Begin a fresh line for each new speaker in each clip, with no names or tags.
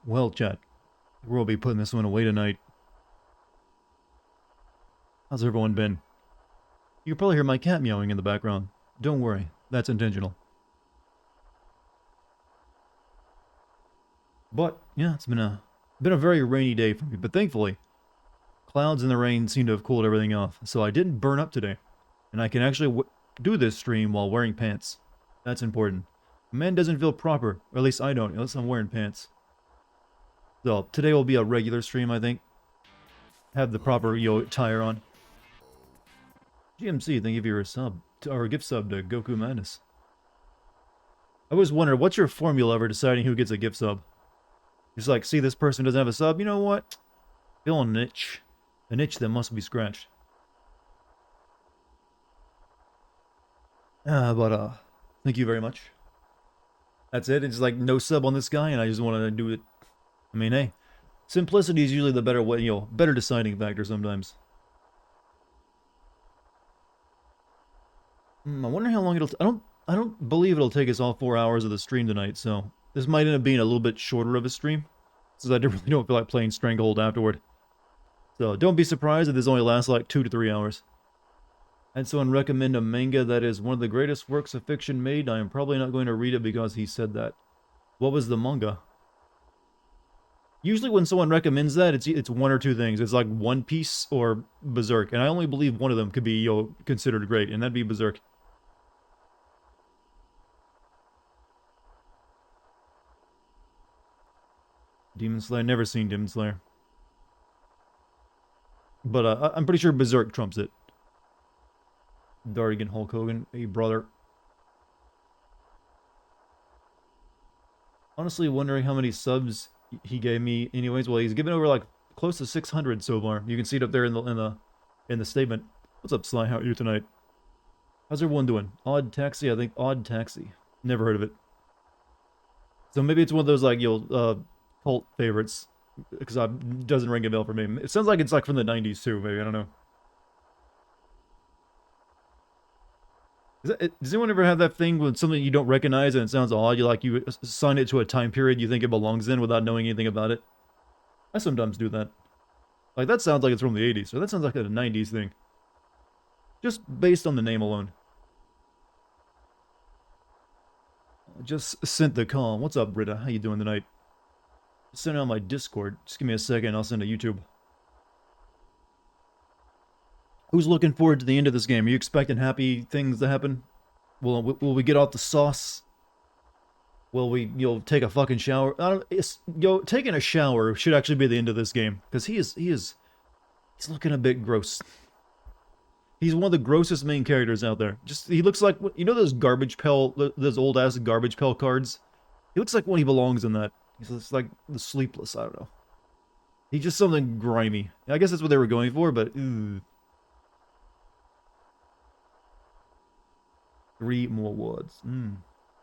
Well, chat, we'll be putting this one away tonight. How's everyone been? You can probably hear my cat meowing in the background. Don't worry, that's intentional. But, yeah, it's been a very rainy day for me, but thankfully, clouds and the rain seem to have cooled everything off, so I didn't burn up today. And I can actually do this stream while wearing pants. That's important. A man doesn't feel proper, or at least I don't, unless I'm wearing pants. So, today will be a regular stream, I think. Have the proper, attire on. GMC, thank you for your sub, or gift sub to Goku Madness. I always wonder, what's your formula for deciding who gets a gift sub? Just like, see, this person doesn't have a sub, you know what? Feeling an itch. An itch that must be scratched. Thank you very much. That's it, it's like no sub on this guy, and I just want to do it. I mean, hey, simplicity is usually the better way, better deciding factor sometimes. I wonder how long it'll... I don't believe it'll take us all 4 hours of the stream tonight, so this might end up being a little bit shorter of a stream, since I really don't feel like playing Stranglehold afterward. So don't be surprised if this only lasts like 2 to 3 hours. And someone recommend a manga that is one of the greatest works of fiction made. I am probably not going to read it because he said that. What was the manga? Usually when someone recommends that, it's one or two things. It's like One Piece or Berserk, and I only believe one of them could be considered great, and that'd be Berserk. Demon Slayer, never seen Demon Slayer. But I'm pretty sure Berserk trumps it. Dartigan, Hulk Hogan, hey brother. Honestly wondering how many subs he gave me anyways. Well, he's given over like close to 600 so far. You can see it up there in the statement. What's up, Sly? How are you tonight? How's everyone doing? Odd Taxi, I think. Odd Taxi. Never heard of it. So maybe it's one of those like cult favorites, because it doesn't ring a bell for me. It sounds like it's like from the 90s too, maybe, I don't know. Does anyone ever have that thing with something you don't recognize and it sounds odd? You assign it to a time period you think it belongs in without knowing anything about it? I sometimes do that. Like, that sounds like it's from the 80s, or that sounds like a 90s thing. Just based on the name alone. I just sent the call. What's up, Britta? How you doing tonight? Send it on my Discord. Just give me a second, I'll send it to YouTube. Who's looking forward to the end of this game? Are you expecting happy things to happen? Will we get off the sauce? Will we, take a fucking shower? Taking a shower should actually be the end of this game, because he's looking a bit gross. He's one of the grossest main characters out there. He looks like, those those old ass garbage pail cards? He looks like when he belongs in that. He's like the Sleepless, I don't know. He's just something grimy. I guess that's what they were going for, but ew. 3 more words.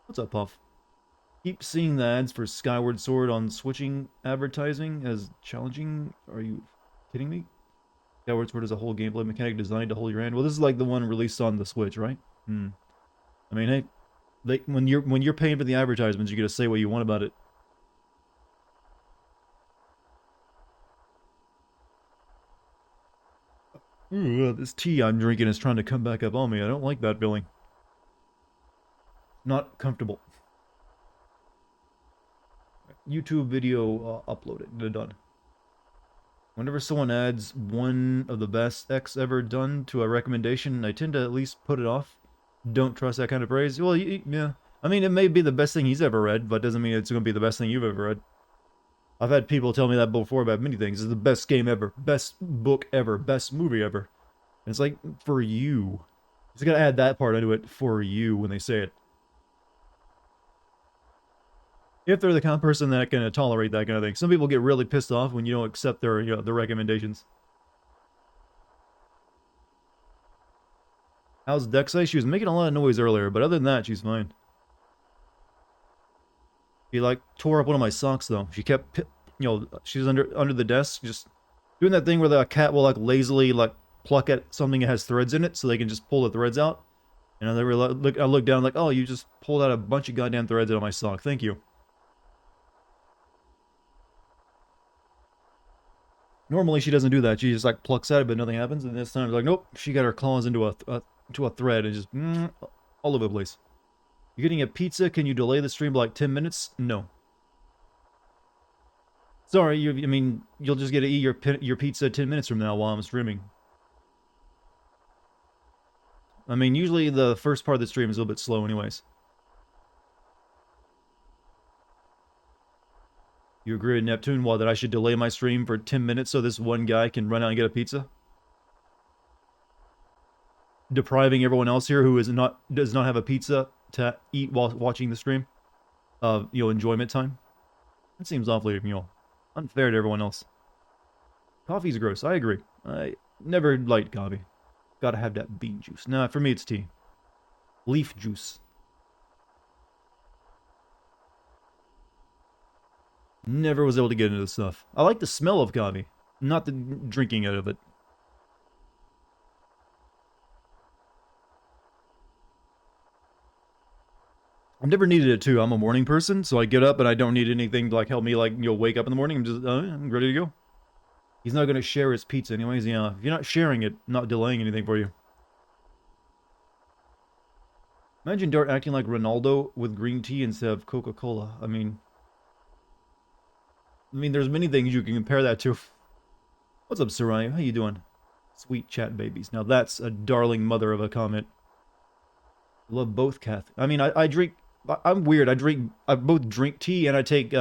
What's up, Puff? Keep seeing the ads for Skyward Sword on switching advertising as challenging. Are you kidding me? Skyward Sword is a whole gameplay mechanic designed to hold your hand. Well, this is like the one released on the Switch, right? I mean, hey, when you're paying for the advertisements, you get to say what you want about it. Ooh, this tea I'm drinking is trying to come back up on me. I don't like that feeling. Not comfortable. YouTube video uploaded. Done. Whenever someone adds one of the best X ever done to a recommendation, I tend to at least put it off. Don't trust that kind of praise. Well, yeah. I mean, it may be the best thing he's ever read, but doesn't mean it's going to be the best thing you've ever read. I've had people tell me that before about many things. It's the best game ever, best book ever, best movie ever. And it's like, for you. Just gotta add that part into it, for you, when they say it. If they're the kind of person that can tolerate that kind of thing. Some people get really pissed off when you don't accept their recommendations. How's Dexay? She was making a lot of noise earlier, but other than that, she's fine. She tore up one of my socks though. She kept, she's under the desk, just doing that thing where the cat will lazily pluck at something that has threads in it, so they can just pull the threads out. And I look down like, oh, you just pulled out a bunch of goddamn threads out of my sock. Thank you. Normally she doesn't do that. She just like plucks at it, but nothing happens. And this time it's like, nope. She got her claws into a thread and just all over the place. You're getting a pizza. Can you delay the stream by like 10 minutes? No. Sorry. I mean, you'll just get to eat your pizza 10 minutes from now while I'm streaming. I mean, usually the first part of the stream is a little bit slow, anyways. You agree with Neptune? Well, that I should delay my stream for 10 minutes so this one guy can run out and get a pizza? Depriving everyone else here who does not have a pizza to eat while watching the stream of enjoyment time. That seems awfully unfair to everyone else. Coffee's gross. I agree. I never liked coffee. Gotta have that bean juice. Nah, for me it's tea. Leaf juice. Never was able to get into this stuff. I like the smell of coffee, not the drinking out of it. I've never needed it too. I'm a morning person, so I get up and I don't need anything to like help me wake up in the morning. I'm ready to go. He's not gonna share his pizza anyways. Yeah, if you're not sharing it, not delaying anything for you. Imagine Dart acting like Ronaldo with green tea instead of Coca-Cola. I mean, there's many things you can compare that to. What's up, Sarai? How you doing? Sweet chat babies. Now that's a darling mother of a comment. Love both, Kath. I mean, I drink. I'm weird. I both drink tea and I take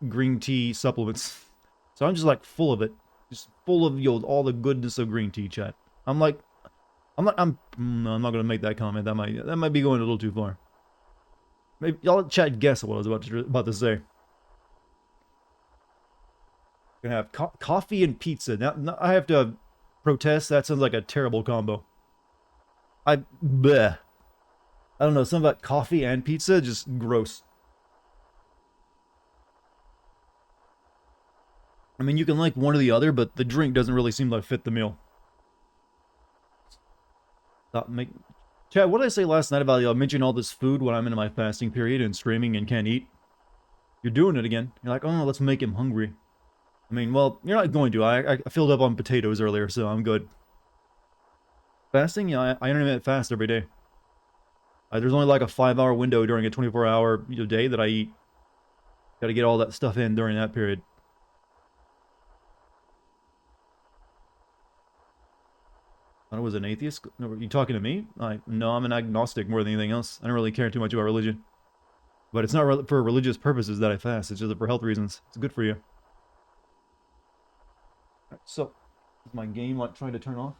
green tea supplements. So I'm just like full of it, just full of all the goodness of green tea. Chat. No, I'm not gonna make that comment. That might be going a little too far. Maybe y'all let chat guess what I was about to say. Gonna have coffee and pizza. Now I have to protest. That sounds like a terrible combo. Bleh. I don't know, something about coffee and pizza, just gross. I mean, you can like one or the other, but the drink doesn't really seem to fit the meal. Chad, what did I say last night about mentioning all this food when I'm in my fasting period and streaming and can't eat? You're doing it again. You're like, oh, let's make him hungry. I mean, well, you're not going to. I filled up on potatoes earlier, so I'm good. Fasting? Yeah, I intermittent fast every day. There's only like a 5-hour window during a 24-hour day that I eat. Gotta get all that stuff in during that period. I was an atheist? No, are you talking to me? No, I'm an agnostic more than anything else. I don't really care too much about religion. But it's not for religious purposes that I fast. It's just for health reasons. It's good for you. Right, so, is my game like trying to turn off?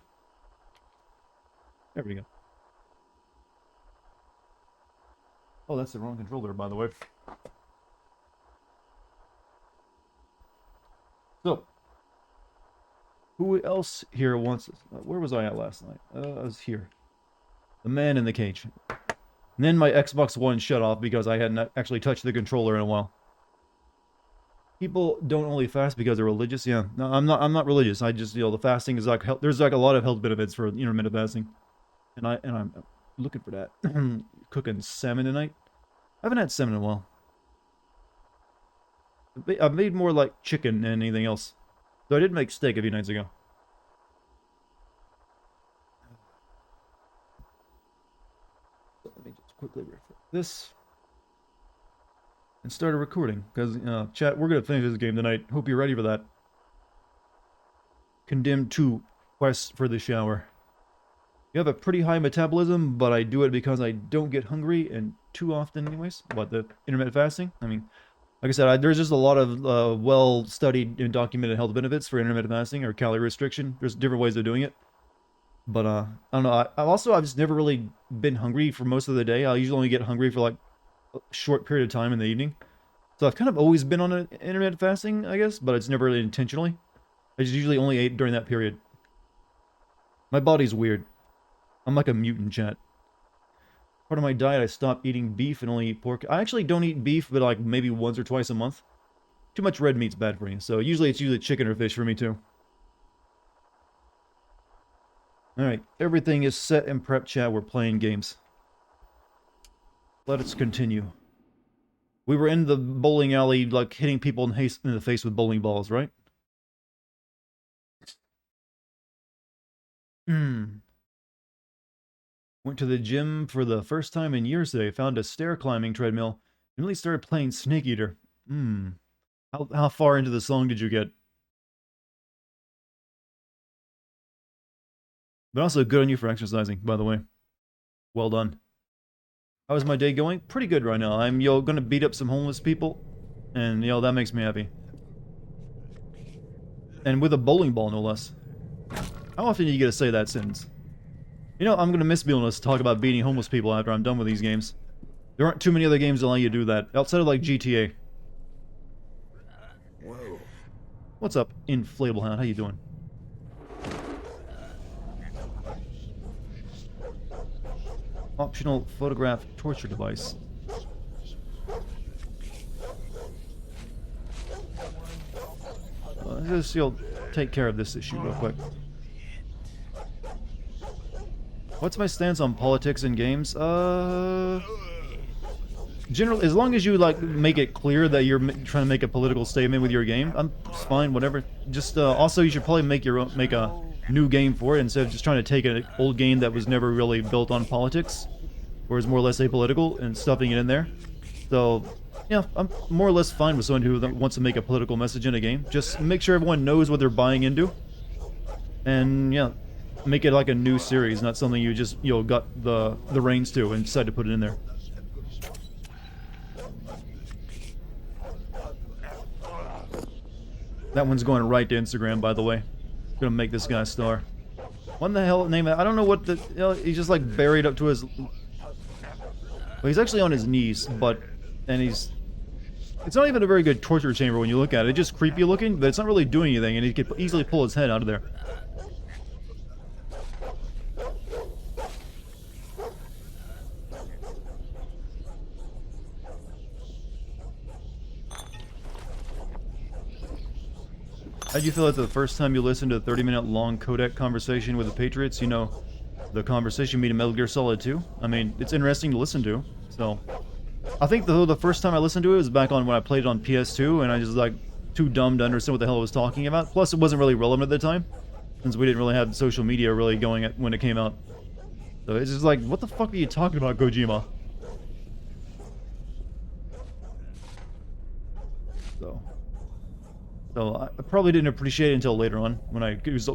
There we go. Oh, that's the wrong controller, by the way. So, who else here wants... Where was I at last night? I was here. The man in the cage. And then my Xbox One shut off because I hadn't actually touched the controller in a while. People don't only fast because they're religious. Yeah, no, I'm not religious. I just the fasting is like there's like a lot of health benefits for intermittent fasting, and I'm looking for that. Cooking salmon tonight. I haven't had salmon in a while. I've made more like chicken than anything else. Though I did make steak a few nights ago. So let me just quickly refresh this. And start a recording. Because, chat, we're going to finish this game tonight. Hope you're ready for that. Condemned 2. Quest for the shower. You have a pretty high metabolism, but I do it because I don't get hungry and too often anyways. What, the intermittent fasting? I mean, like I said, there's just a lot of well-studied and documented health benefits for intermittent fasting or calorie restriction. There's different ways of doing it. But, I don't know. I've just never really been hungry for most of the day. I usually only get hungry for, like, a short period of time in the evening. So I've kind of always been on an intermittent fasting, I guess, but it's never really intentionally. I just usually only ate during that period. My body's weird. I'm like a mutant, chat. Part of my diet, I stopped eating beef and only eat pork. I actually don't eat beef, but like maybe once or twice a month. Too much red meat's bad for you, so usually it's chicken or fish for me too. Alright, everything is set and prepped, chat. We're playing games. Let us continue. We were in the bowling alley, like hitting people in the face with bowling balls, right? Hmm. Went to the gym for the first time in years today. Found a stair climbing treadmill. And really started playing Snake Eater. Hmm. How far into the song did you get? But also good on you for exercising, by the way. Well done. How's my day going? Pretty good right now. I'm gonna beat up some homeless people, and that makes me happy. And with a bowling ball, no less. How often do you get to say that sentence? I'm gonna miss being able to talk about beating homeless people after I'm done with these games. There aren't too many other games that allow you to do that, outside of like GTA.
Whoa.
What's up, Inflatable Hound? How you doing? Optional photograph torture device. Just take care of this issue real quick. What's my stance on politics in games? Generally, as long as you make it clear that you're trying to make a political statement with your game, it's fine. Whatever. Just also, you should probably make a new game for it instead of just trying to take an old game that was never really built on politics, or is more or less apolitical, and stuffing it in there. So, yeah, I'm more or less fine with someone who wants to make a political message in a game. Just make sure everyone knows what they're buying into, and yeah, make it like a new series, not something you just got the reins to and decide to put it in there. That one's going right to Instagram, by the way. Gonna make this guy a star. What the hell name? I don't know what the. He's just like buried up to his. Well, he's actually on his knees, it's not even a very good torture chamber when you look at it. It's just creepy looking, but it's not really doing anything, and he could easily pull his head out of there. How'd you feel after the first time you listened to a 30-minute long codec conversation with the Patriots? The conversation made in Metal Gear Solid 2. I mean, it's interesting to listen to, so... I think the first time I listened to it was back on when I played it on PS2, and I just, too dumb to understand what the hell it was talking about. Plus, it wasn't really relevant at the time, since we didn't really have social media really going when it came out. So it's just like, what the fuck are you talking about, Kojima? So I probably didn't appreciate it until later on, when I was,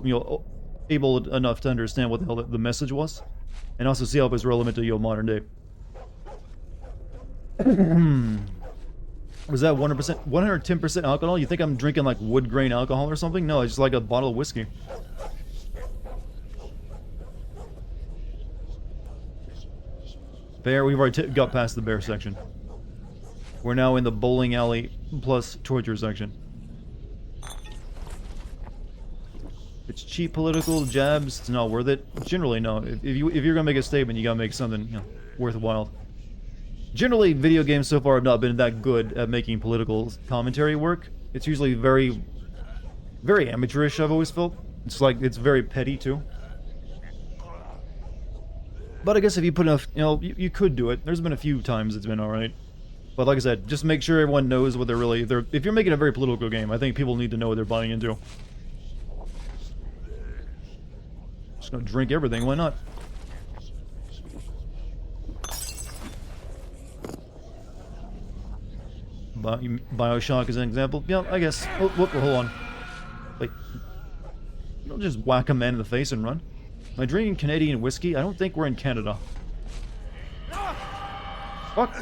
able enough to understand what the hell the message was, and also see how it was relevant to modern day. Was that 100%, 110% alcohol? You think I'm drinking like wood grain alcohol or something? No, it's just like a bottle of whiskey. Bear, we've already got past the bear section. We're now in the bowling alley plus torture section. It's cheap political jabs. It's not worth it. Generally, no. If you're gonna make a statement, you gotta make something worthwhile. Generally, video games so far have not been that good at making political commentary work. It's usually very, very amateurish. I've always felt. It's very petty too. But I guess if you put enough, you could do it. There's been a few times it's been all right. But like I said, just make sure everyone knows what if you're making a very political game, I think people need to know what they're buying into. Just gonna drink everything, why not? Bioshock is an example. Yeah, I guess. Oh, hold on. Wait. You don't just whack a man in the face and run. Am I drinking Canadian whiskey? I don't think we're in Canada. Fuck!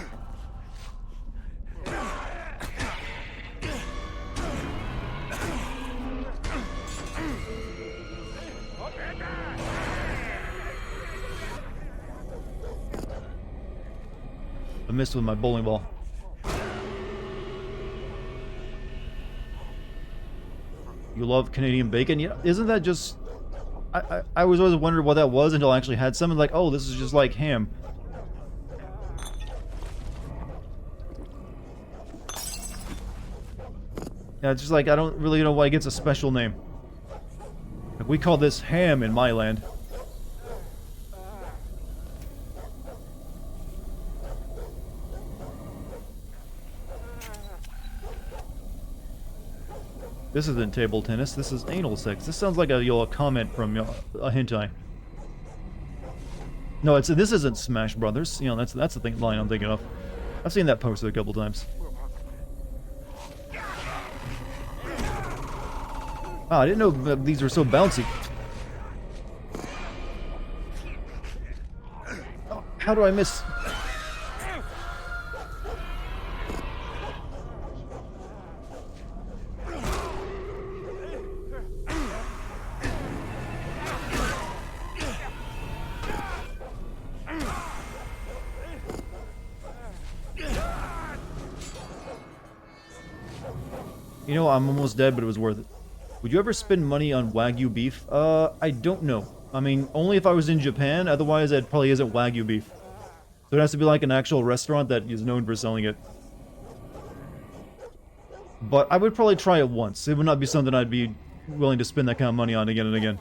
I missed with my bowling ball. You love Canadian bacon? Yeah, isn't that just... I was always wondering what that was until I actually had some, and like, oh, this is just like ham. Yeah, it's just like, I don't really know why it gets a special name. Like, we call this ham in my land. This isn't table tennis. This is anal sex. This sounds like a comment from a hentai. No, this isn't Smash Brothers. That's the line I'm thinking of. I've seen that posted a couple times. Ah, I didn't know these were so bouncy. Oh, how do I miss? You know, I'm almost dead, but it was worth it. Would you ever spend money on Wagyu beef? I don't know. I mean, only if I was in Japan, otherwise it probably isn't Wagyu beef. So it has to be like an actual restaurant that is known for selling it. But I would probably try it once. It would not be something I'd be willing to spend that kind of money on again and again.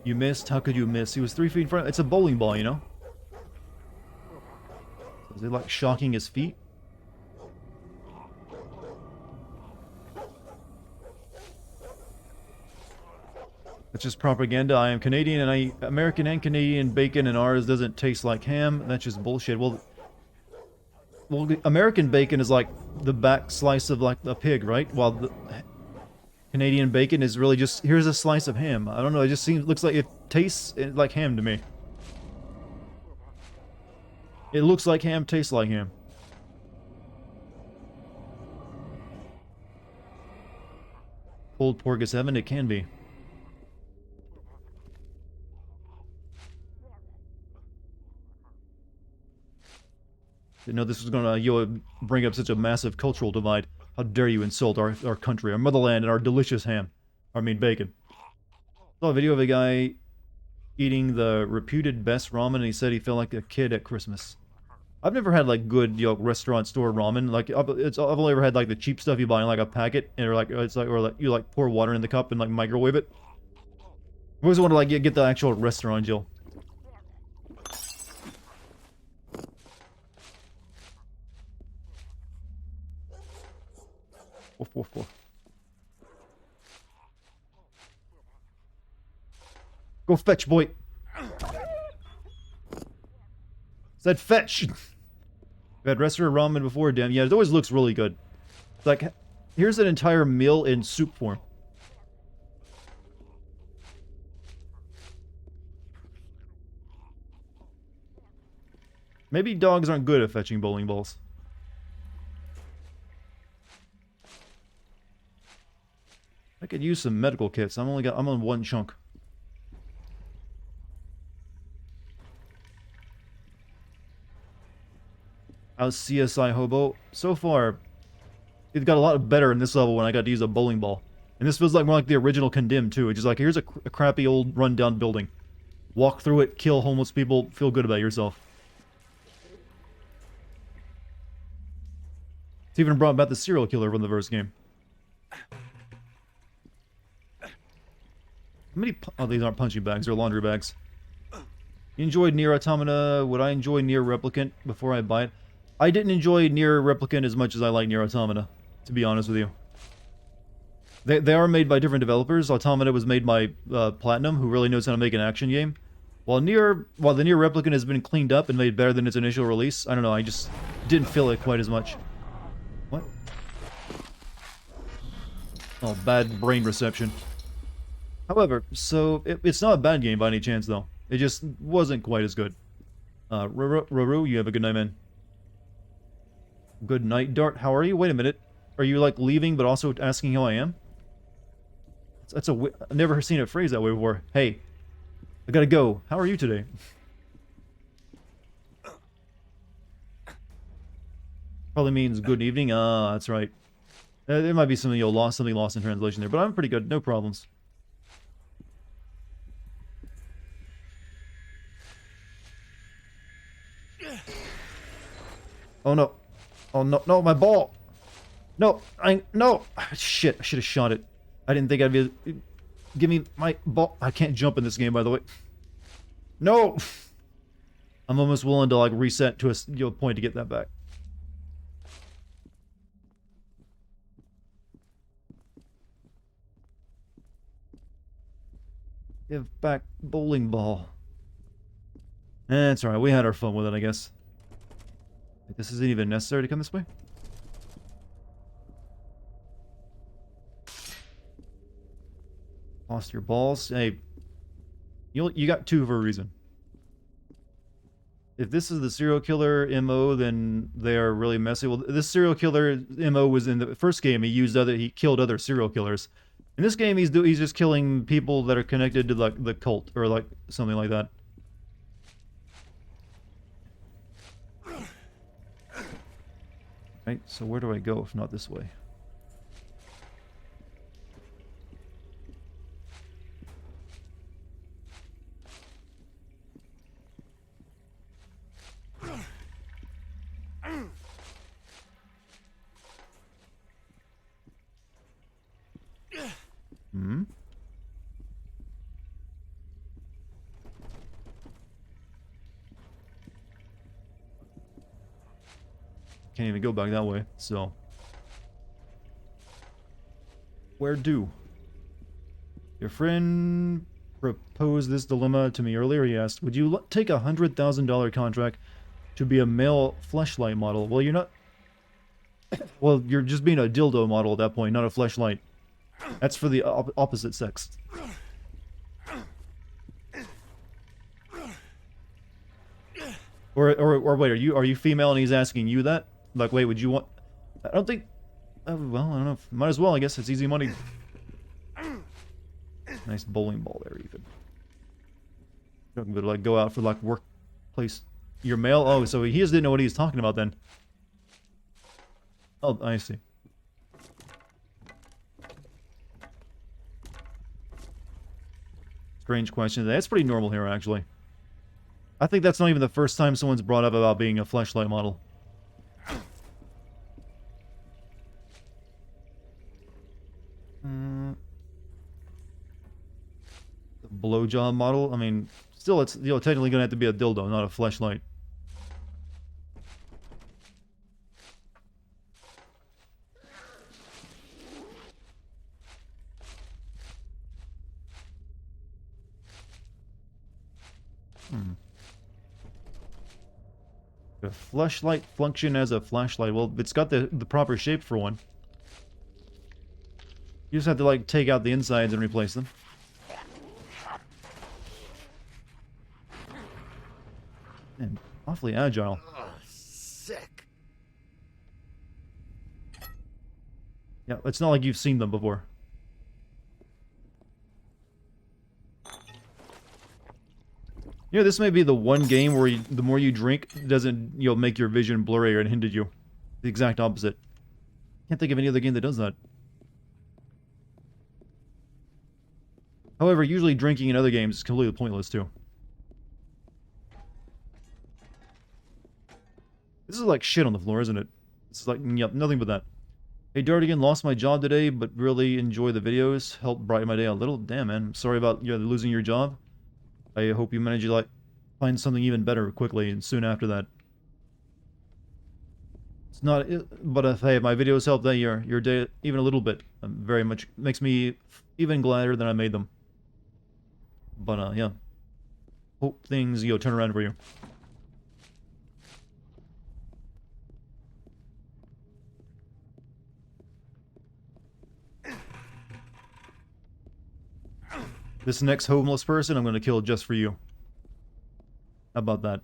You missed? How could you miss? He was 3 feet in front. It's a bowling ball, you know? Is it like shocking his feet? That's just propaganda. I am Canadian and American and Canadian bacon and ours doesn't taste like ham. That's just bullshit. Well, the American bacon is like the back slice of like a pig, right? While the Canadian bacon is really just, here's a slice of ham. I don't know, it just looks like it tastes like ham to me. It looks like ham, tastes like ham. Pulled pork is heaven? It can be. Didn't know this was gonna bring up such a massive cultural divide. How dare you insult our country, our motherland, and our delicious ham. I mean bacon. Saw a video of a guy eating the reputed best ramen, and he said he felt like a kid at Christmas. I've never had like good restaurant store ramen. Like I've only ever had like the cheap stuff you buy in like a packet, and or you like pour water in the cup and like microwave it. I always want to like get the actual restaurant Jill. Woof, woof, woof. Go fetch, boy. Said fetch. I've had restaurant ramen before, damn. Yeah, it always looks really good. It's like, here's an entire meal in soup form. Maybe dogs aren't good at fetching bowling balls. I could use some medical kits. I'm on one chunk. How's CSI Hobo? So far, it got a lot better in this level when I got to use a bowling ball. And this feels like more like the original Condemned too. It's just like, here's a crappy old rundown building. Walk through it, kill homeless people, feel good about yourself. It's even brought back the serial killer from the first game. How many... Oh, these aren't punching bags, they're laundry bags. You enjoyed Nier Automata. Would I enjoy Nier Replicant before I buy it? I didn't enjoy Nier Replicant as much as I like Nier Automata, to be honest with you. They are made by different developers. Automata was made by Platinum, who really knows how to make an action game. While the Nier Replicant has been cleaned up and made better than its initial release, I don't know, I just didn't feel it quite as much. What? Oh, bad brain reception. However, so, it's not a bad game by any chance, though. It just wasn't quite as good. Ruru, you have a good night, man. Good night, Dart. How are you? Wait a minute. Are you, like, leaving but also asking how I am? I've never seen it phrased that way before. Hey, I gotta go. How are you today? Probably means good evening. Ah, that's right. There might be something lost in translation there, but I'm pretty good. No problems. Oh no. Oh no, no, my ball! No, no! Shit, I should have shot it. I didn't think I'd be... Give me my ball. I can't jump in this game, by the way. No! I'm almost willing to, like, reset to a point to get that back. Give back bowling ball. That's alright, we had our fun with it, I guess. This isn't even necessary to come this way? Lost your balls? Hey, you got two for a reason. If this is the serial killer MO, then they are really messy. Well, this serial killer MO was in the first game. He killed other serial killers. In this game, he's just killing people that are connected to like the cult or like something like that. Right. So where do I go if not this way? Hmm? Can't even go back that way, so... Where do? Your friend proposed this dilemma to me earlier. He asked, would you take a $100,000 contract to be a male fleshlight model? Well, you're not... Well, you're just being a dildo model at that point, not a fleshlight. That's for the opposite sex. Or wait, are you female and he's asking you that? Like, wait, would you want... I don't think... well, I don't know. Might as well, I guess. It's easy money. Nice bowling ball there, even. You're going to like go out for like workplace... You're male? Oh, so he just didn't know what he was talking about then. Oh, I see. Strange question. That's pretty normal here, actually. I think that's not even the first time someone's brought up about being a fleshlight model. The blowjob model? I mean, still, it's technically gonna have to be a dildo, not a fleshlight. The fleshlight function as a flashlight. Well, it's got the proper shape for one. You just have to like take out the insides and replace them. And awfully agile.
Oh, sick.
Yeah, it's not like you've seen them before. You know, this may be the one game where the more you drink, it doesn't, make your vision blurrier and hinder you. The exact opposite. Can't think of any other game that does that. However, usually drinking in other games is completely pointless, too. This is like shit on the floor, isn't it? It's like, yep, nothing but that. Hey, Dartigan, lost my job today, but really enjoy the videos. Helped brighten my day a little. Damn, man. I'm sorry about losing your job. I hope you manage to, like, find something even better quickly and soon after that. It's not... But if, hey, my videos help that your day even a little bit, very much makes me even gladder than I made them. But, yeah. Hope things, turn around for you. This next homeless person I'm going to kill just for you. How about that?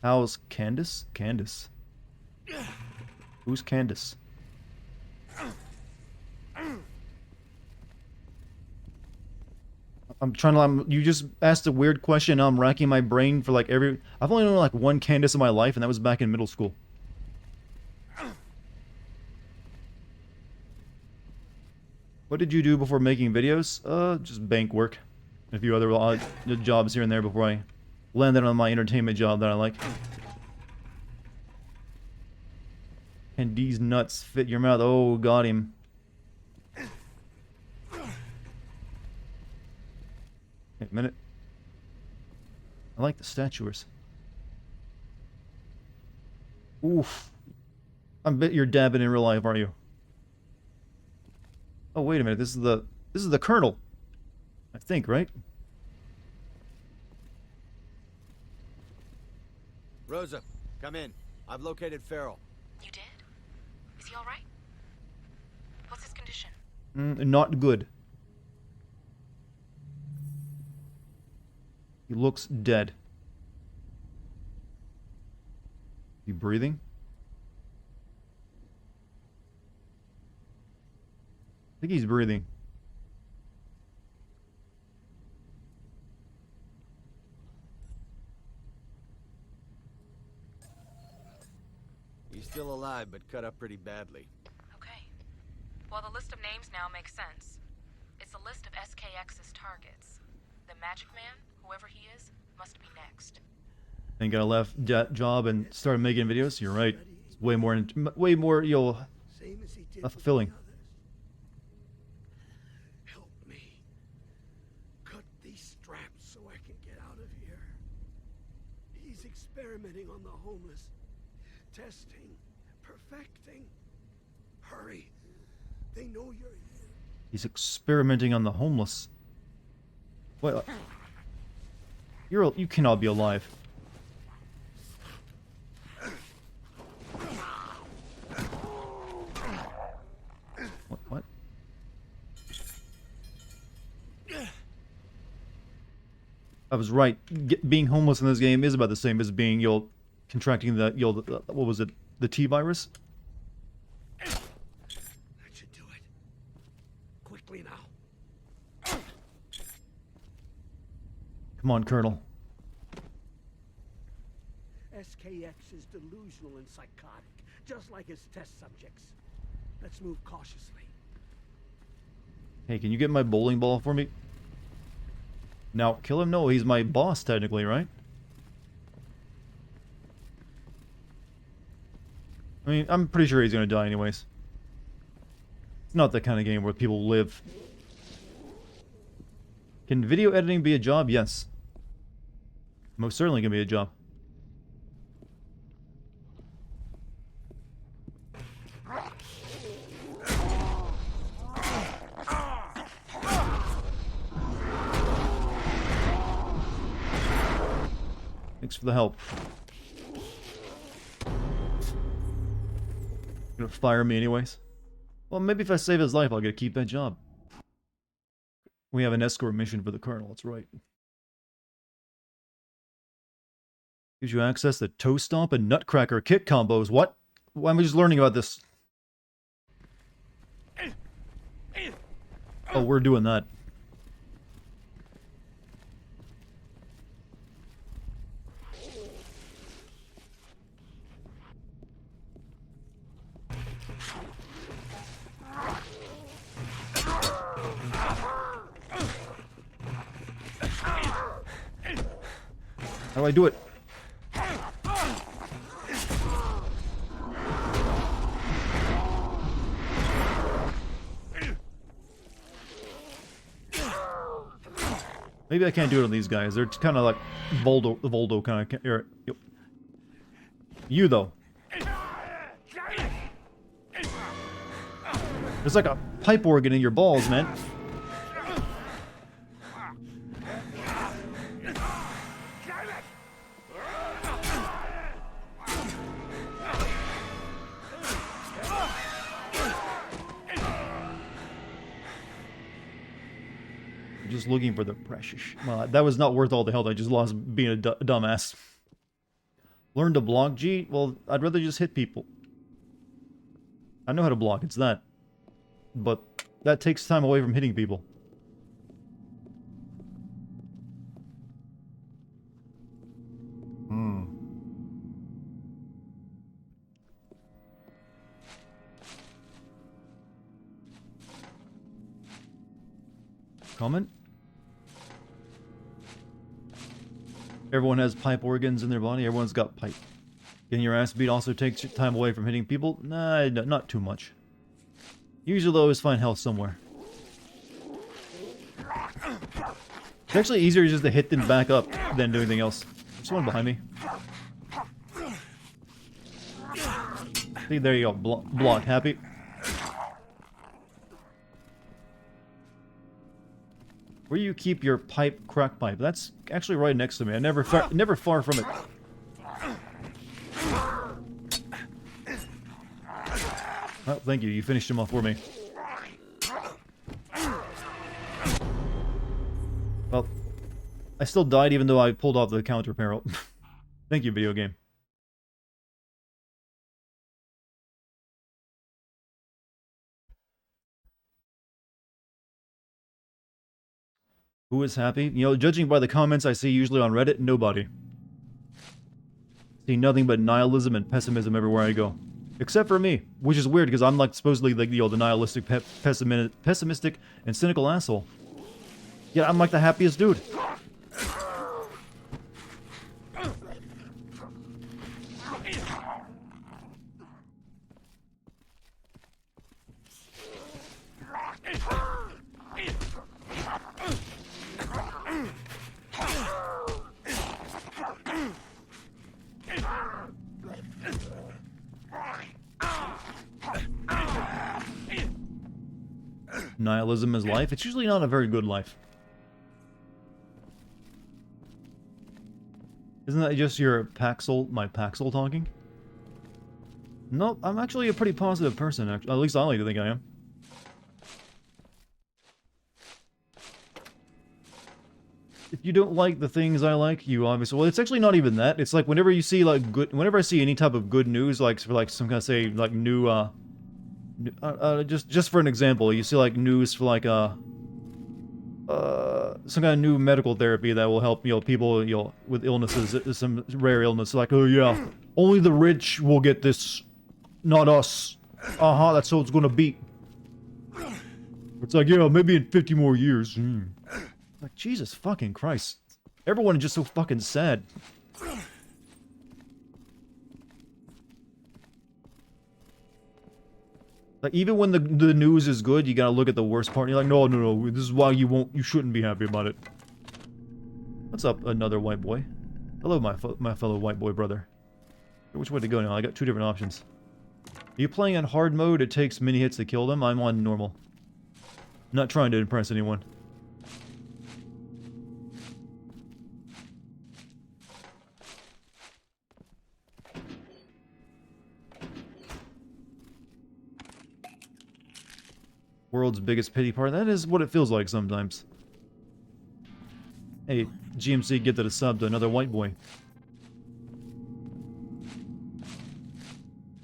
How's Candace? Candace. Who's Candace? I'm trying to... you just asked a weird question. Now I'm racking my brain for like every... I've only known like one Candace in my life, and that was back in middle school. What did you do before making videos? Just bank work. And a few other odd jobs here and there before I landed on my entertainment job that I like. And these nuts fit your mouth. Oh, got him. Wait a minute. I like the statues. Oof. I bet you're dabbing in real life, aren't you? Oh, wait a minute. This is the Colonel. I think, right?
Rosa, come in. I've located Farrell.
You did? Is he all right? What's his condition?
Not good. He looks dead. He breathing? I think he's breathing.
He's still alive, but cut up pretty badly.
Okay. Well, the list of names now makes sense. It's a list of SKX's targets. The Magic Man, whoever he is, must be next.
Think I left that job and started making videos? You're right. It's way more, fulfilling.
Help me. Cut these straps so I can get out of here. He's experimenting on the homeless. Testing. Perfecting. Hurry. They know you're here.
He's experimenting on the homeless. What? You cannot be alive. What? I was right. Being homeless in this game is about the same as being, contracting the, what was it? The T virus?
That should do it. Quickly now.
Come on, Colonel.
SKX is delusional and psychotic, just like his test subjects. Let's move cautiously.
Hey, can you get my bowling ball for me? Now, kill him? No, he's my boss, technically, right? I mean, I'm pretty sure he's gonna die anyways. It's not that kind of game where people live. Can video editing be a job? Yes. Most certainly can be a job. Thanks for the help. Gonna fire me anyways? Well, maybe if I save his life, I'll get to keep that job. We have an escort mission for the Colonel, that's right. Gives you access to toe stomp and nutcracker kick combos. What? Why am I just learning about this? Oh, we're doing that. How do I do it? Maybe I can't do it on these guys. They're kind of like Voldo kind of. You though. There's like a pipe organ in your balls, man. Just looking for the precious. Well, that was not worth all the health I just lost being a dumbass. Learn to block, G? Well, I'd rather just hit people. I know how to block, it's that. But that takes time away from hitting people. Comment? Everyone has pipe organs in their body. Everyone's got pipe. Getting your ass beat also takes time away from hitting people? Nah, not too much. Usually, always find health somewhere. It's actually easier just to hit them back up than do anything else. There's someone behind me. See, there you go. Block. Happy? Where you keep your crack pipe? That's actually right next to me. I'm never far from it. Oh, thank you. You finished him off for me. Well, I still died even though I pulled off the counter barrel. Thank you, video game. Who is happy? You know, judging by the comments I see usually on Reddit, nobody. See nothing but nihilism and pessimism everywhere I go. Except for me, which is weird because I'm like supposedly like the nihilistic, pessimistic, and cynical asshole. Yeah, I'm like the happiest dude. Nihilism is life. It's usually not a very good life. Isn't that just your my Paxil talking? Nope, I'm actually a pretty positive person, at least I like to think I am. If you don't like the things I like, you obviously... Well, it's actually not even that. It's like whenever you see, like, good... Whenever I see any type of good news, like, for, like, some kind of, say, like, new, just for an example, you see, like, news for, like, some kind of new medical therapy that will help, you know, people, you know, with illnesses, some rare illness. Like, oh yeah, only the rich will get this, not us. That's how it's gonna be. It's like, yeah, maybe in 50 more years. Like, Jesus fucking Christ. Everyone is just so fucking sad. Like, even when the news is good, you gotta look at the worst part. And you're like, no, this is why you shouldn't be happy about it. What's up, another white boy? Hello, my fellow white boy brother. Which way to go now? I got two different options. Are you playing on hard mode? It takes mini hits to kill them. I'm on normal. Not trying to impress anyone. World's biggest pity party. That is what it feels like sometimes. Hey, GMC, get to the sub to another white boy.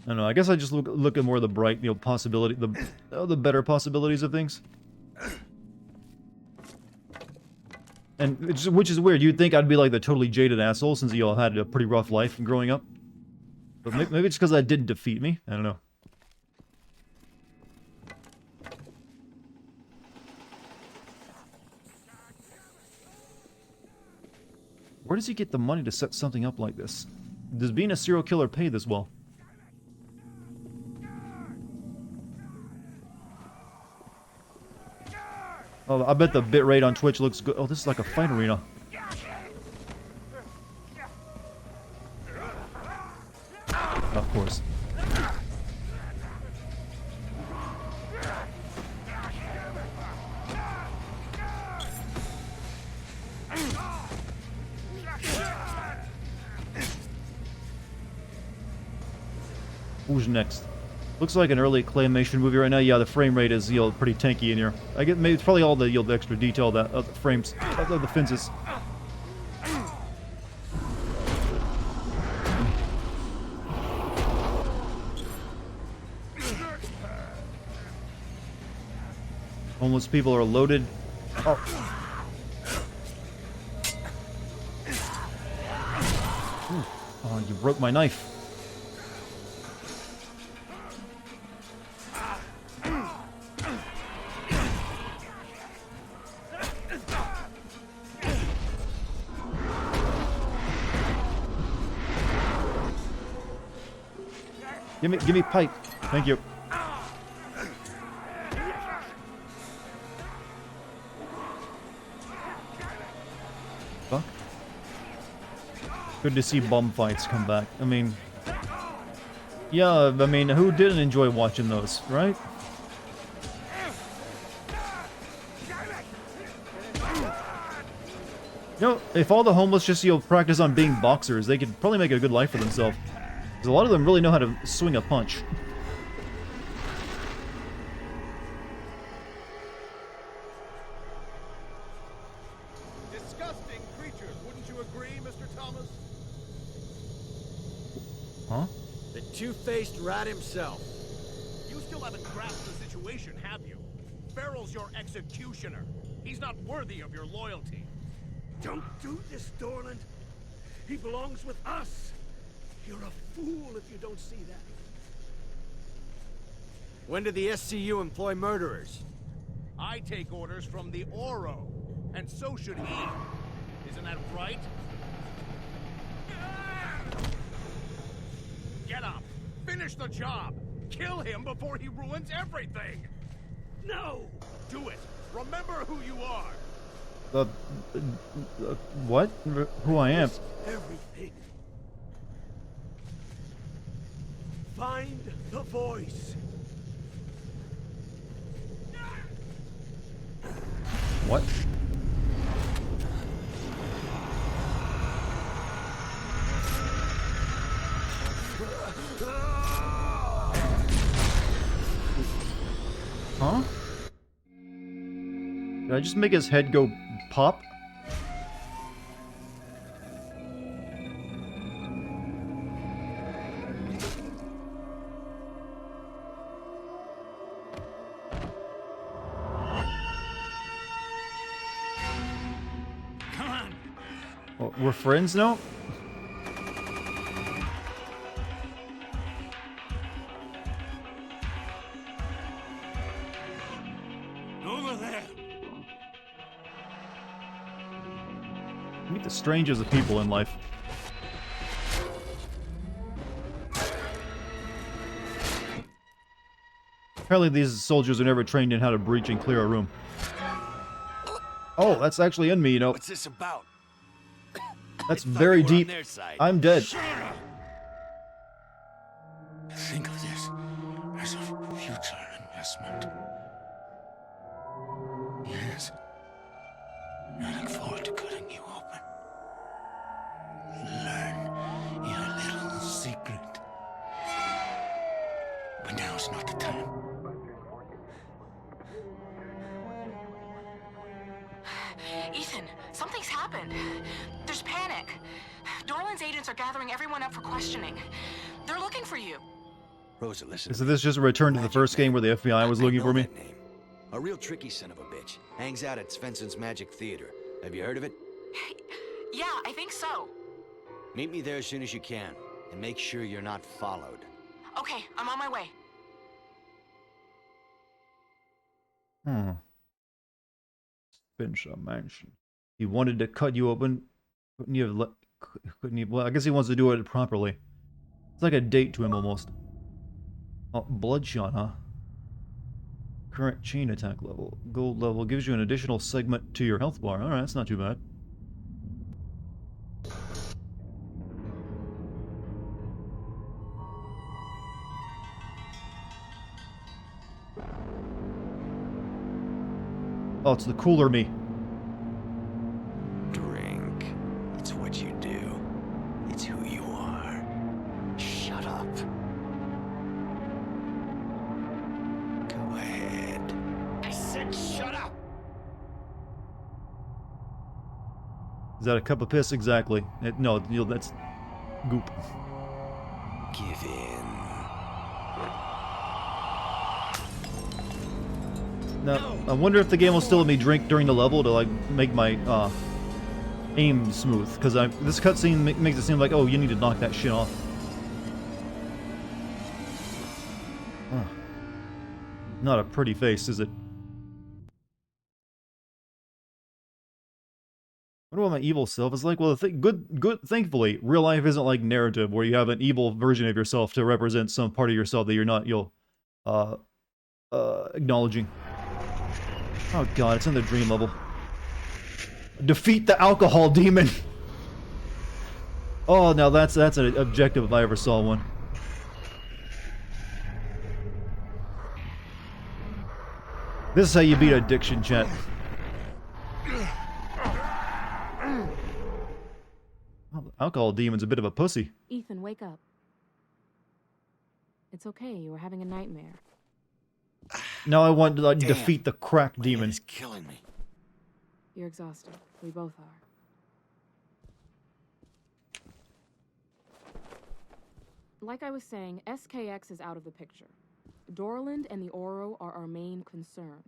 I don't know. I guess I just look at more of the bright, you know, possibility, the better possibilities of things. And which is weird. You'd think I'd be like the totally jaded asshole since you all had a pretty rough life growing up. But maybe it's because that didn't defeat me. I don't know. Where does he get the money to set something up like this? Does being a serial killer pay this well? Oh, I bet the bitrate on Twitch looks good. Oh, this is like a fight arena. Of course. Who's next? Looks like an early claymation movie right now. Yeah, the frame rate is, you know, pretty tanky in here. I get maybe it's probably all the, you know, the extra detail that of the frames of the fences. Homeless people are loaded. Oh. Oh, you broke my knife. Give me pipe. Thank you. Fuck. Good to see bum fights come back. I mean, yeah, I mean, who didn't enjoy watching those, right? You know, if all the homeless just, practice on being boxers, they could probably make a good life for themselves. Because a lot of them really know how to swing a punch.
Disgusting creatures, wouldn't you agree, Mr. Thomas?
Huh?
The two-faced rat himself.
You still haven't grasped the situation, have you? Farrell's your executioner. He's not worthy of your loyalty.
Don't do this, Dorland. He belongs with us. You're a fool if you don't see that.
When did the SCU employ murderers?
I take orders from the Oro, and so should he. Isn't that right? Get up! Finish the job! Kill him before he ruins everything!
No!
Do it! Remember who you are!
What? Who I am?
Risk everything. Find the voice.
What? Huh? Did I just make his head go pop?
Come on!
Oh, we're friends now?
Over there!
Meet the strangest of people in life. Apparently these soldiers are never trained in how to breach and clear a room. Oh, that's actually in me, you know.
What's this about?
That's
I thought
very
we were on
deep.
their side.
I'm dead.
Think of this as a future investment. Yes. I look forward to cutting you open. Learn your little secret. But now's not the time.
Ethan, something's happened. There's panic. Dorland's agents are gathering everyone up for questioning. They're looking for you.
Rosa, listen.
Is this just a return to the first game where the FBI was looking for me?
That name. A real tricky son of a bitch. Hangs out at Svensson's Magic Theater. Have you heard of it?
Yeah, I think so.
Meet me there as soon as you can. And make sure you're not followed.
Okay, I'm on my way.
Fincher Mansion. He wanted to cut you open. Couldn't you have couldn't he? Well, I guess he wants to do it properly. It's like a date to him almost. Oh, Bloodshot, huh? Current chain attack level. Gold level gives you an additional segment to your health bar. Alright, that's not too bad. Oh, it's the cooler me.
Drink. It's what you do. It's who you are. Shut up. Go ahead. I said shut up!
Is that a cup of piss? Exactly. No, that's goop.
Give in.
Now, I wonder if the game will still let me drink during the level to, like, make my, aim smooth. Because this cutscene makes it seem like, oh, you need to knock that shit off. Not a pretty face, is it? wonder what my evil self is like. Well, thankfully, real life isn't like narrative where you have an evil version of yourself to represent some part of yourself that you're not acknowledging. Oh god, it's in the dream level. Defeat the alcohol demon! Oh, now that's an objective if I ever saw one. This is how you beat addiction, chat. Oh, the alcohol demon's a bit of a pussy.
Ethan, wake up. It's okay, you were having a nightmare.
Now I want to defeat the crack demon.
It's killing me.
You're exhausted. We both are. Like I was saying, SKX is out of the picture. Dorland and the Oro are our main concern.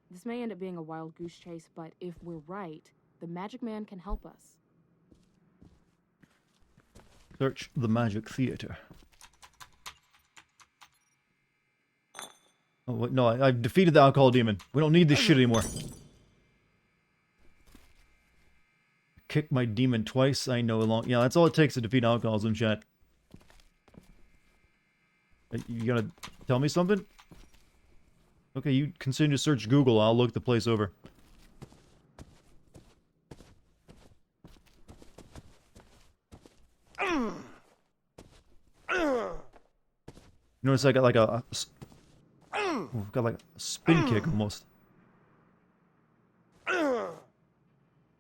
This may end up being a wild goose chase, but if we're right, the Magic Man can help us.
Search the Magic Theater. Oh, wait, no, I've defeated the alcohol demon. We don't need this shit anymore. Kick my demon twice, I know along. Yeah, that's all it takes to defeat alcoholism, chat. You gonna tell me something? Okay, you continue to search Google, I'll look the place over. Notice I got like got like a spin kick almost.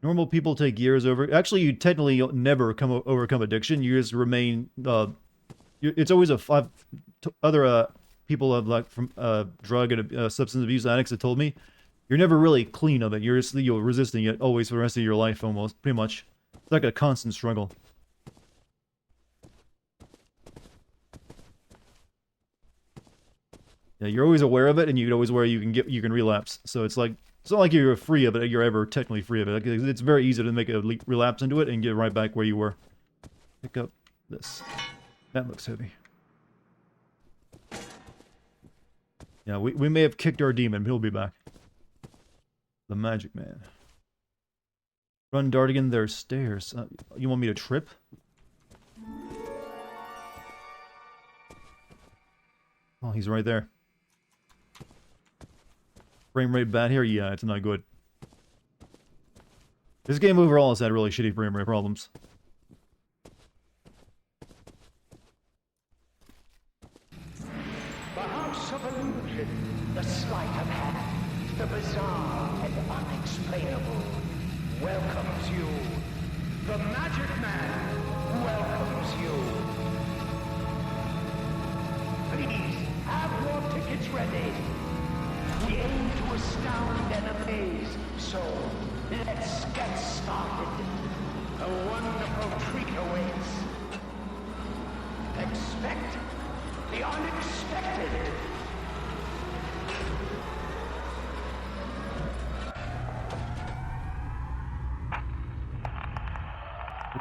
Normal people take years over. Actually, you technically never overcome addiction. You just remain. It's always other people have like from drug and substance abuse addicts that told me you're never really clean of it. You're just resisting it always for the rest of your life, almost pretty much. It's like a constant struggle. Yeah, you're always aware of it, and you're always aware you can relapse. So it's like it's not like you're free of it. You're ever technically free of it. Like, it's very easy to make a relapse into it and get right back where you were. Pick up this. That looks heavy. Yeah, we may have kicked our demon, but he'll be back. The Magic Man. Run, Dartigan. There's stairs. You want me to trip? Oh, he's right there. Frame rate bad here? Yeah, it's not good. This game overall has had really shitty frame rate problems.
The House of Illusion, the sleight of hand, the bizarre and unexplainable, welcomes you. The Magic Man welcomes you. Please, have your tickets ready. We aim to astound and amaze, so let's get started. A wonderful treat awaits. Expect the unexpected.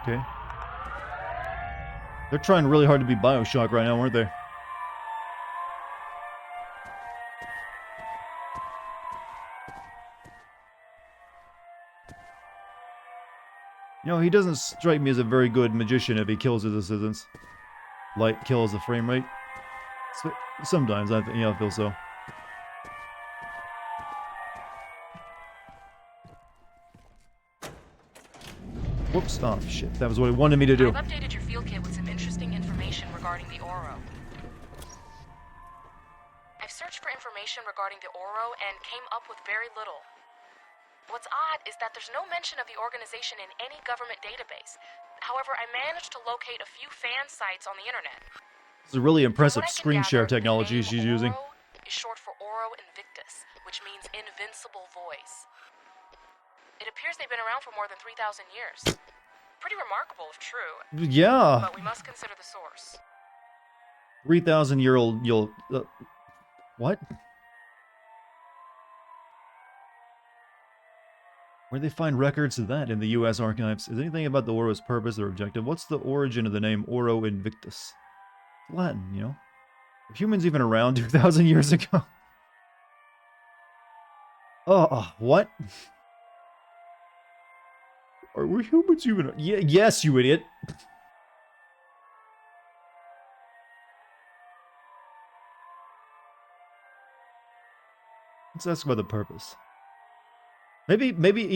Okay. They're trying really hard to be Bioshock right now, aren't they? You know, he doesn't strike me as a very good magician if he kills his assistants. Light kills the frame rate. So, sometimes, I feel so. Whoops. Oh, shit. That was what he wanted me to do.
I've updated your field kit with some interesting information regarding the Oro. I've searched for information regarding the Oro and came up with very little. What's odd is that there's no mention of the organization in any government database. However, I managed to locate a few fan sites on the internet.
This is really impressive
From what I can
screen share
gather, the
technology
name
she's using.
Oro is short for Oro Invictus, which means invincible voice. It appears they've been around for more than 3,000 years. Pretty remarkable if true.
Yeah.
But we must consider the source.
3,000-year-old, what? Where'd they find records of that in the U.S. archives? Is anything about the Oro's purpose or objective? What's the origin of the name Oro Invictus? Latin, you know? Were humans even around 2,000 years ago? Oh, what? Are we humans human? Yeah, yes, you idiot. Let's ask about the purpose. Maybe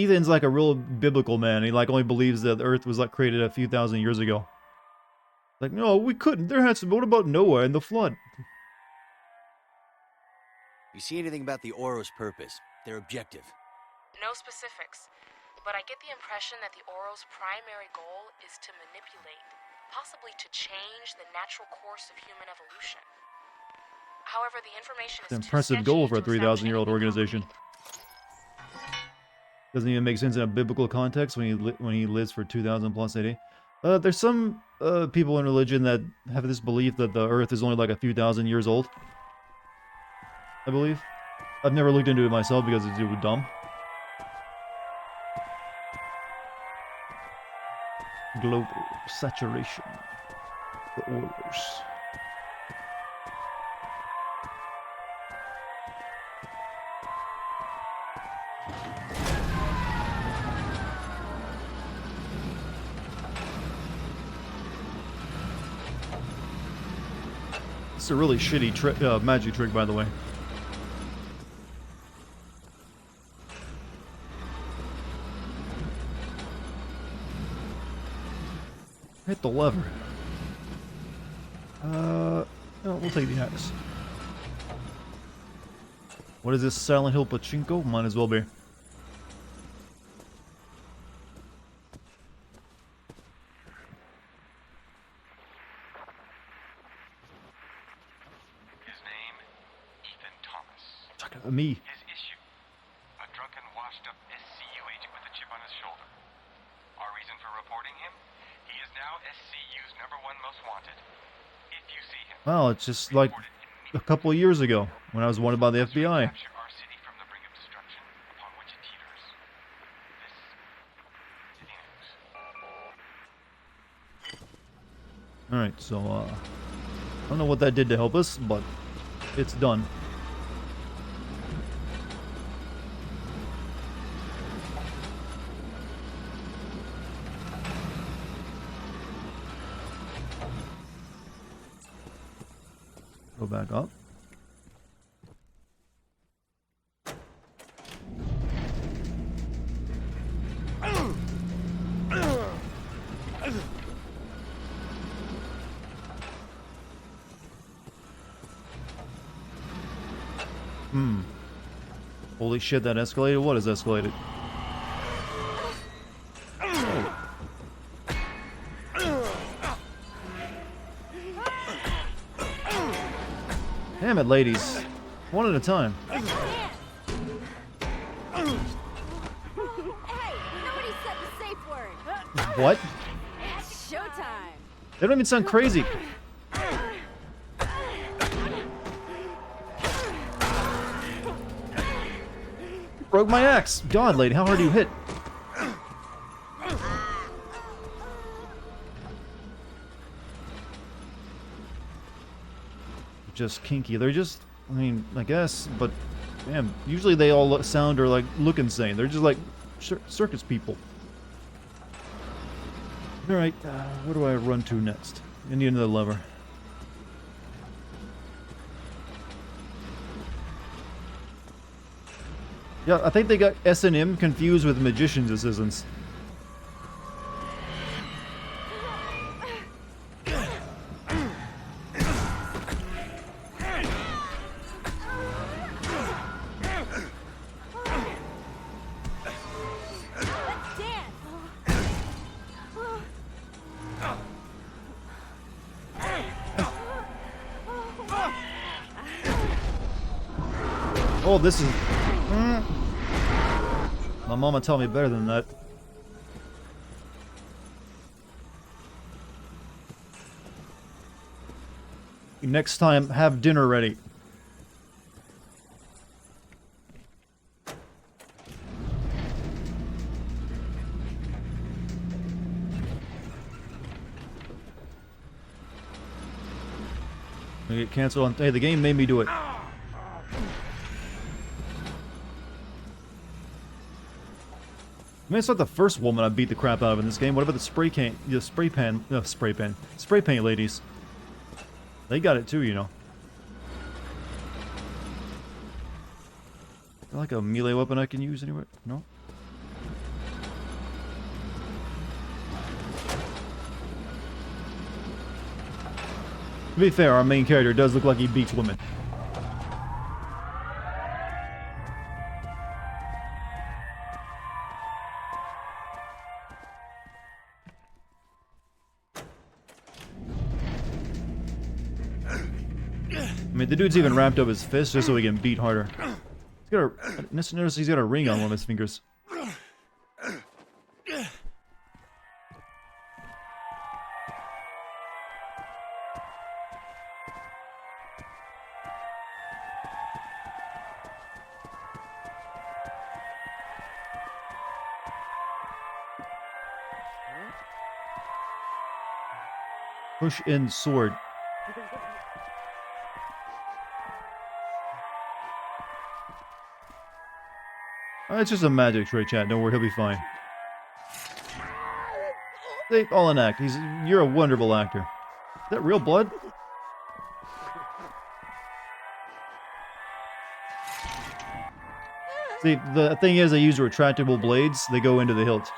Ethan's like a real biblical man. He like only believes that the Earth was like created a few thousand years ago. Like, no, we couldn't. There has to. What about Noah and the flood?
You see anything about the Oro's purpose? Their objective?
No specifics, but I get the impression that the Oro's primary goal is to manipulate, possibly to change the natural course of human evolution. However, the information is
It's an impressive goal for a 3,000-year-old organization. Doesn't even make sense in a biblical context when he lives for 2,000 plus AD. There's some people in religion that have this belief that the Earth is only like a few thousand years old. I believe. I've never looked into it myself because it's dumb. Global saturation. The Oros. It's a really shitty magic trick, by the way. Hit the lever. No, we'll take the axe. What is this, Silent Hill Pachinko? Might as well be. Me.
His issue. A drunken, washed-up SCU agent with a chip on his shoulder. Our reason for reporting him? He is now SCU's #1 most wanted. If you see him...
Well, it's just like a couple of years ago, when I was wanted by the FBI.
Capture our city from the brink of destruction upon which it teeters. This... City News.
Alright, so, I don't know what that did to help us, but it's done. Go back up. Holy shit, that escalated? What has escalated? Damn it, ladies. One at a time.
Hey, nobody said the safe word.
What?
It's showtime.
They don't even sound crazy. Broke my axe. God, lady, how hard do you hit? Just kinky. They're just, I mean, I guess, but damn, usually they all sound or like look insane. They're just like circus people. Alright, where do I run to next? I need another lever. Yeah, I think they got S&M confused with Magician's Assistants. Oh, this is... My mama taught me better than that. Next time, have dinner ready. I get canceled on... Hey, the game made me do it. mean, it's not the first woman I beat the crap out of in this game. What about the spray paint ladies? They got it too, you know. Is there like a melee weapon I can use anywhere? No? To be fair, our main character does look like he beats women. I mean, the dude's even wrapped up his fist just so he can beat harder. He's got a... Notice he's got a ring on one of his fingers. Push in sword. It's just a magic trick, chat. Don't worry, he'll be fine. They all an act. You're a wonderful actor. Is that real blood? See, the thing is, I use retractable blades. They go into the hilt.